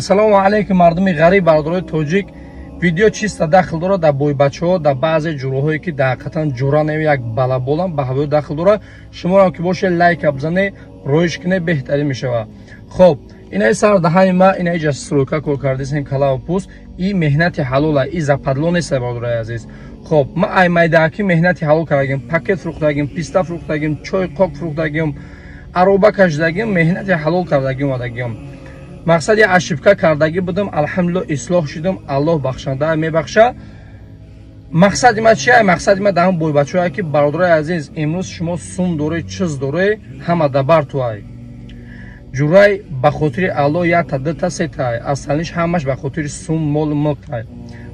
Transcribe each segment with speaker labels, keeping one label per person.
Speaker 1: Ассалому алейкум мардуми ғариб бародарои тоҷик. Видео чиста дахл дорад дар бои бачаҳо дар баъзе ҷуроҳое ки даҳақатан ҷура нами як балаболам ба ҳавои дахл дорад. Шумоам ки боше лайка бизане, роиш кине беҳтарин мешава. Хоб, инаи сар даҳани ма инаи ҷа срӯка кор кардисем калаву пӯст. И меҳнати ҳалола, и западло неста бародарои азиз. Хоб, ма ай майдаки меҳнати ҳалол кардагим, пакет фурӯхтагим, писта фурӯхтагим, чой қок фурӯхтагим, ароба кашидагим, меҳнати ҳалол кардагим омадагим. Мақсади ашибка кардаги будам, алҳамдулиллоҳ ислоҳ шудам, Аллоҳ бахшанда мебахша. Мақсади ма чия? Мақсади ма дар ҳам бойбачаҳое ки бародарои азиз, имрӯз шумо сум дорӣ, чиз дорӣ, ҳама дар бар туай. Ҷурай ба хотири Аллоҳ якта, дута, сетай, асалниш ҳамаш ба хотири сум, молу мулктай.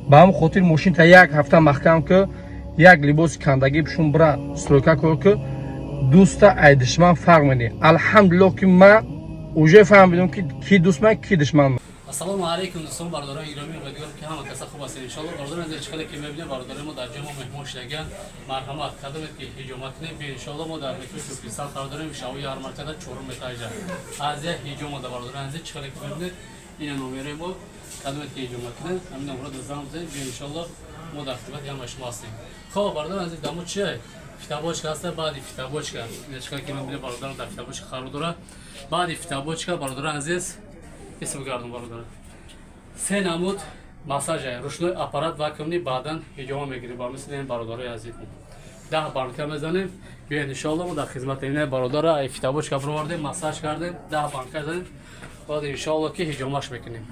Speaker 1: Ба ҳам хотир мошинта як ҳафта маҳкам ки, як либоси кандагӣ пишун бира стройка кор ки, дӯста ай душман фарқ менӣ. Алҳамдулиллоҳ ки ма уже фаҳмидам ки ки душман, ки душман.
Speaker 2: Ассалому алейкум дӯстон, бародарои гиромӣ, умедворам ки ҳама каса хуб ҳастед. Иншоаллоҳ бародарон аз чикале ки мебинем, бародари мо дар ҷои мо меҳмон шудагианд. Марҳамат кардамед ки ҳиҷомат кунем. Иншоаллоҳ мо дар метрои Шукристан қарор дорем, шаҳои ярмаркада 4 этажа. Аз я ҳиҷомат бародарон аз чикале ки мебинед, ина номераи мо кардамед ки ҳиҷомат кунем. Ҳамин номера да зам бизанед, иншоаллоҳ мо дар хидмати ҳама шумо ҳастем. Хоб, бародарон азиз, дар мо чия? Фитобочка ҳаста, баъди фитобочка. Ина чикале ки мебинем, бародарон дар фитобочка қарор дорад. Баъди фитобочка, бародарон азиз, исм гардон бародарон. Се намуд массажа, рушной аппарат вакуумни баъдан ҳиҷома мегирем ба мисли бародарои азиз. 10 банка мезанем, биёед иншоаллоҳ мо дар хизмати ин бародара ай фитобочка бировардем, массаж кардем, 10 банка занем, баъд иншоаллоҳ ки ҳиҷомаш мекунем.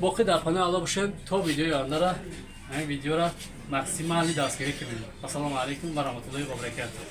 Speaker 2: Боқӣ дар паноҳи Аллоҳ бошед то видеои ояндаро, ҳамин видеора максимали дастгирӣ кунем. Ассалому алейкум ва раҳматуллоҳи ва баракатуҳ.